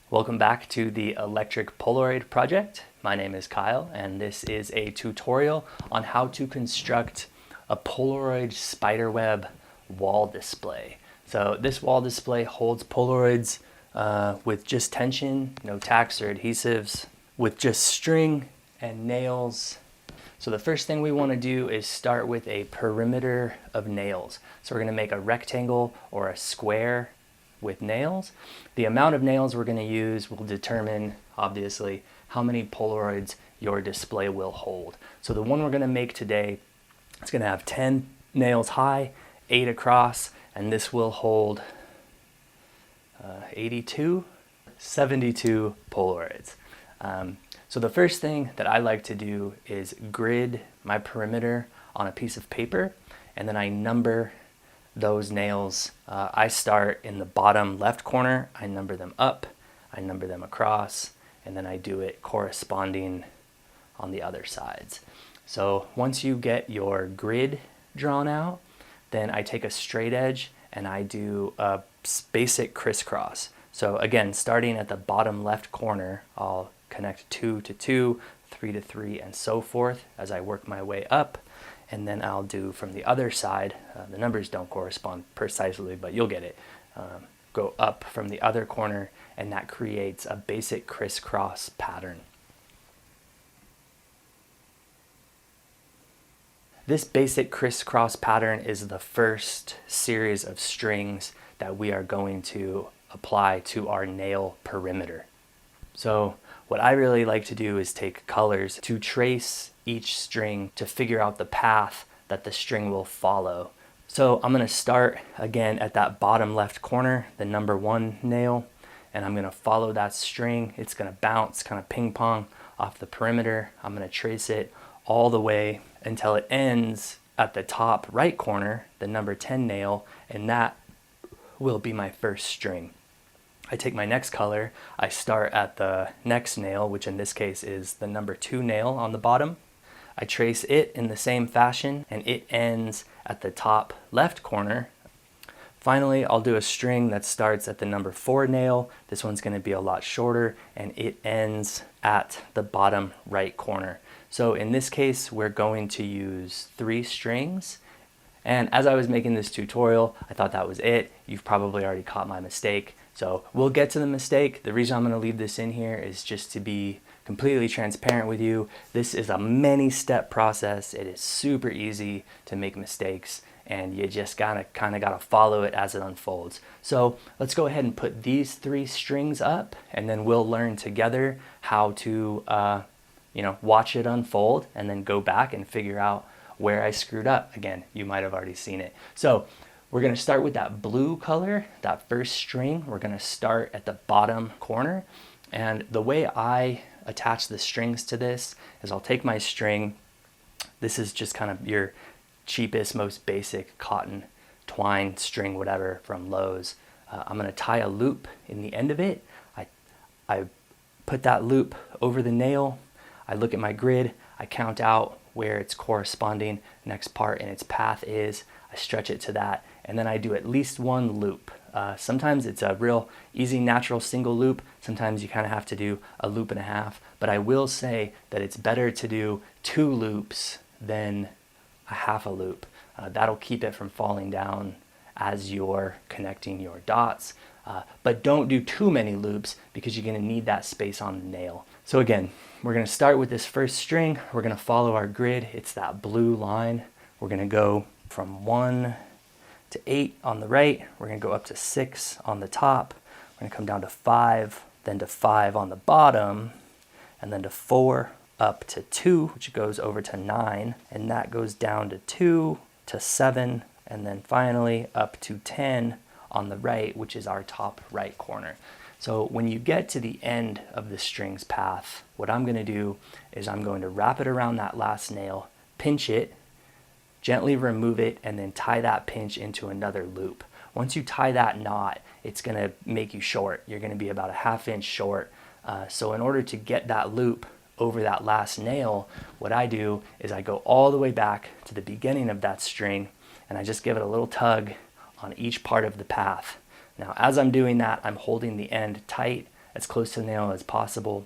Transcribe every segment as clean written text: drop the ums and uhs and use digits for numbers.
Welcome back to the electric Polaroid project. My name is Kyle and this is a tutorial on how to construct a Polaroid spiderweb wall display. So this wall display holds Polaroids with just tension, no tacks or adhesives, with just string and nails. So the first thing we want to do is start with a perimeter of nails. So we're going to make a rectangle or a square with nails. The amount of nails we're going to use will determine, obviously, how many Polaroids your display will hold. So the one we're going to make today is going to have 10 nails high, 8 across, and this will hold 72 Polaroids. So the first thing that I like to do is grid my perimeter on a piece of paper, and then I number those nails. I start in the bottom left corner, I number them up, I number them across, and then I do it corresponding on the other sides. So once you get your grid drawn out, then I take a straight edge and I do a basic crisscross. So again, starting at the bottom left corner, I'll connect 2 to 2, 3 to 3, and so forth as I work my way up. And then I'll do from the other side, the numbers don't correspond precisely, but you'll get it. Go up from the other corner, and that creates a basic crisscross pattern. This basic crisscross pattern is the first series of strings that we are going to apply to our nail perimeter. So what I really like to do is take colors to trace each string to figure out the path that the string will follow. So I'm going to start again at that bottom left corner, the number 1 nail, and I'm going to follow that string. It's going to bounce, kind of ping pong off the perimeter. I'm going to trace it all the way until it ends at the top right corner, the number 10 nail, and that will be my first string. I take my next color, I start at the next nail, which in this case is the number 2 nail on the bottom. I trace it in the same fashion and it ends at the top left corner. Finally, I'll do a string that starts at the number 4 nail. This one's going to be a lot shorter and it ends at the bottom right corner. So in this case, we're going to use 3 strings. And as I was making this tutorial, I thought that was it. You've probably already caught my mistake. So we'll get to the mistake. The reason I'm going to leave this in here is just to be completely transparent with you. This is a many-step process. It is super easy to make mistakes, and you just kind of gotta follow it as it unfolds. So let's go ahead and put these 3 strings up, and then we'll learn together how to watch it unfold, and then go back and figure out where I screwed up. Again, you might have already seen it. So we're going to start with that blue color, that first string. We're going to start at the bottom corner. And the way I attach the strings to this is I'll take my string. This is just kind of your cheapest, most basic cotton twine string, whatever, from Lowe's. I'm going to tie a loop in the end of it. I put that loop over the nail. I look at my grid. I count out where its corresponding next part in its path is. I stretch it to that, and then I do at least 1 loop. Sometimes it's a real easy, natural single loop. Sometimes you kind of have to do a loop and a half, but I will say that it's better to do 2 loops than a half a loop. That'll keep it from falling down as you're connecting your dots. But don't do too many loops because you're going to need that space on the nail. So again, we're going to start with this first string. We're going to follow our grid. It's that blue line. We're going to go from 1 to 8 on the right. We're going to go up to 6 on the top. We're going to come down to 5, then to 5 on the bottom, and then to 4, up to 2, which goes over to 9, and that goes down to 2, to 7, and then finally up to 10 on the right, which is our top right corner. So when you get to the end of the string's path, what I'm going to do is I'm going to wrap it around that last nail, pinch it, gently remove it, and then tie that pinch into another loop. Once you tie that knot, it's going to make you short. You're going to be about a ½ inch short. So in order to get that loop over that last nail, what I do is I go all the way back to the beginning of that string, and I just give it a little tug on each part of the path. Now, as I'm doing that, I'm holding the end tight as close to the nail as possible.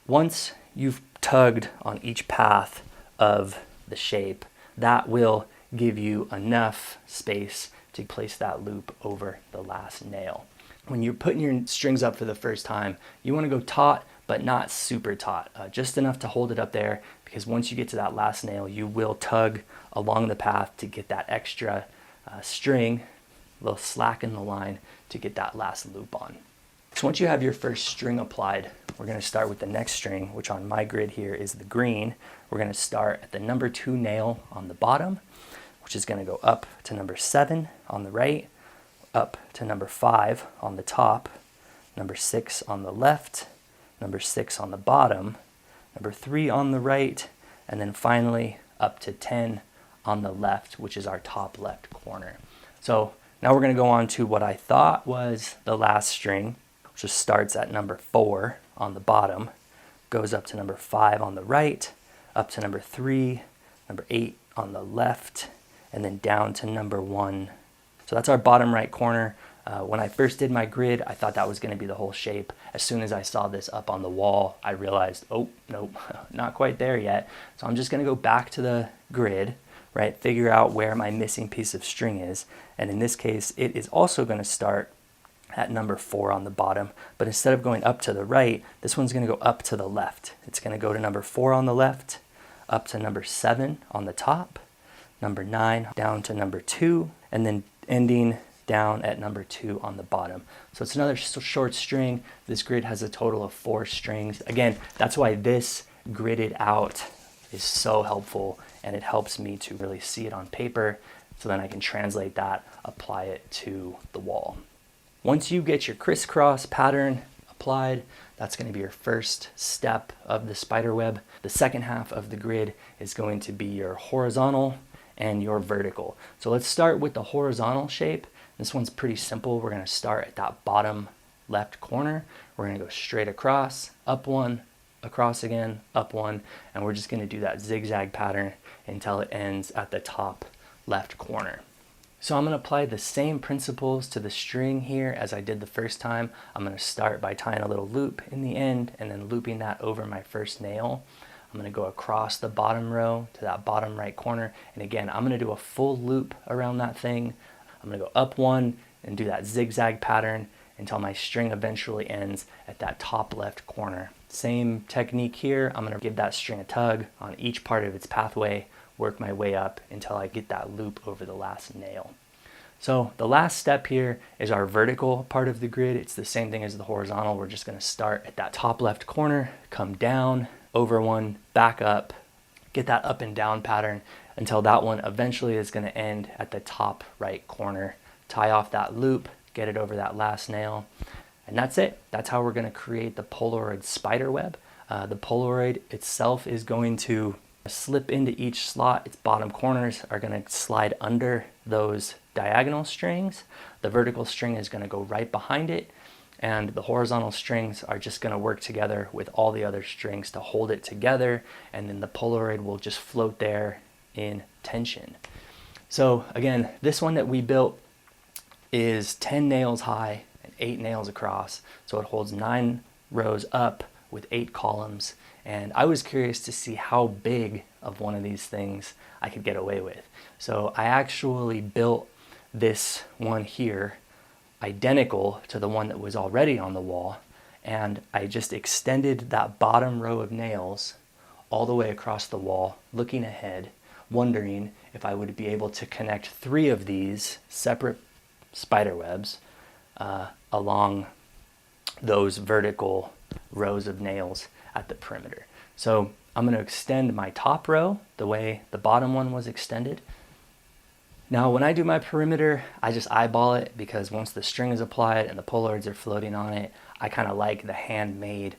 Once you've tugged on each path of the shape, that will give you enough space to place that loop over the last nail. When you're putting your strings up for the first time, you want to go taut, but not super taut, just enough to hold it up there, because once you get to that last nail, you will tug along the path to get that extra string, a little slack in the line to get that last loop on. So once you have your first string applied, we're going to start with the next string, which on my grid here is the green. We're going to start at the number 2 nail on the bottom, which is going to go up to number 7 on the right, up to number 5 on the top, number 6 on the left, number 6 on the bottom, number 3 on the right, and then finally up to 10 on the left, which is our top left corner. So now we're going to go on to what I thought was the last string, which just starts at number 4 on the bottom, goes up to number 5 on the right, up to number 3, number 8 on the left, and then down to number 1. So that's our bottom right corner. When I first did my grid, I thought that was going to be the whole shape. As soon as I saw this up on the wall, I realized, oh, nope, not quite there yet. So I'm just going to go back to the grid, right? Figure out where my missing piece of string is. And in this case, it is also going to start at number 4 on the bottom. But instead of going up to the right, this one's going to go up to the left. It's going to go to number 4 on the left, up to number 7 on the top, number 9 down to number 2, and then ending down at number 2 on the bottom. So it's another short string. This grid has a total of 4 strings. Again, that's why this gridded out is so helpful, and it helps me to really see it on paper, so then I can translate that, apply it to the wall. Once you get your crisscross pattern applied, that's going to be your first step of the spider web. The second half of the grid is going to be your horizontal and your vertical. So let's start with the horizontal shape. This one's pretty simple. We're going to start at that bottom left corner. We're going to go straight across, up 1, across again, up 1, and we're just going to do that zigzag pattern until it ends at the top left corner. So I'm going to apply the same principles to the string here as I did the first time. I'm going to start by tying a little loop in the end and then looping that over my first nail. I'm going to go across the bottom row to that bottom right corner, and again, I'm going to do a full loop around that thing. I'm going to go up 1 and do that zigzag pattern until my string eventually ends at that top left corner. Same technique here. I'm going to give that string a tug on each part of its pathway, work my way up until I get that loop over the last nail. So the last step here is our vertical part of the grid. It's the same thing as the horizontal. We're just going to start at that top left corner, come down, over 1, back up, get that up and down pattern until that one eventually is going to end at the top right corner. Tie off that loop, get it over that last nail, and that's it. That's how we're going to create the Polaroid spider web. The Polaroid itself is going to slip into each slot. Its bottom corners are going to slide under those diagonal strings. The vertical string is going to go right behind it, and the horizontal strings are just going to work together with all the other strings to hold it together, and then the Polaroid will just float there in tension. So again, this one that we built is 10 nails high and 8 nails across, so it holds 9 rows up with 8 columns, and I was curious to see how big of one of these things I could get away with. So I actually built this one here identical to the one that was already on the wall, and I just extended that bottom row of nails all the way across the wall, looking ahead, wondering if I would be able to connect 3 of these separate spider webs along those vertical rows of nails at the perimeter. So I'm going to extend my top row the way the bottom one was extended. Now when I do my perimeter, I just eyeball it, because once the string is applied and the Polaroids are floating on it, I kind of like the handmade,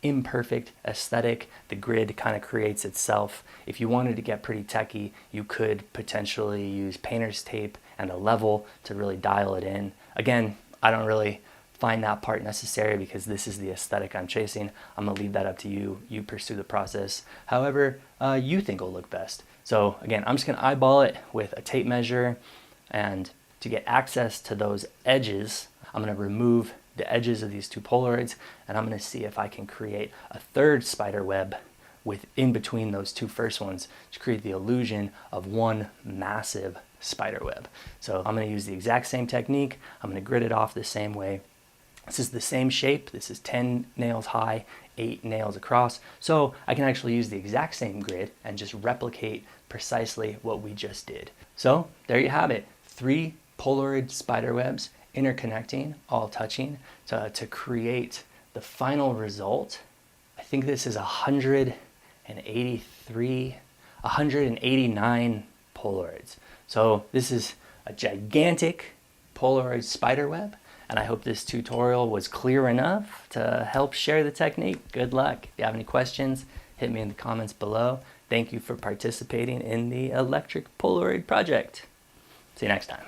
imperfect aesthetic. The grid kind of creates itself. If you wanted to get pretty techie, you could potentially use painter's tape and a level to really dial it in. Again, I don't really find that part necessary because this is the aesthetic I'm chasing. I'm gonna leave that up to you. You pursue the process however you think will look best. So again, I'm just gonna eyeball it with a tape measure, and to get access to those edges, I'm gonna remove the edges of these two Polaroids, and I'm going to see if I can create a third spider web in between those two first ones to create the illusion of one massive spider web. So I'm going to use the exact same technique. I'm going to grid it off the same way. This is the same shape. This is 10 nails high, 8 nails across. So I can actually use the exact same grid and just replicate precisely what we just did. So there you have it. 3 Polaroid spider webs interconnecting, all touching to create the final result. I think this is 189 Polaroids. So this is a gigantic Polaroid spider web, and I hope this tutorial was clear enough to help share the technique. Good luck. If you have any questions, hit me in the comments below. Thank you for participating in the electric Polaroid project. See you next time.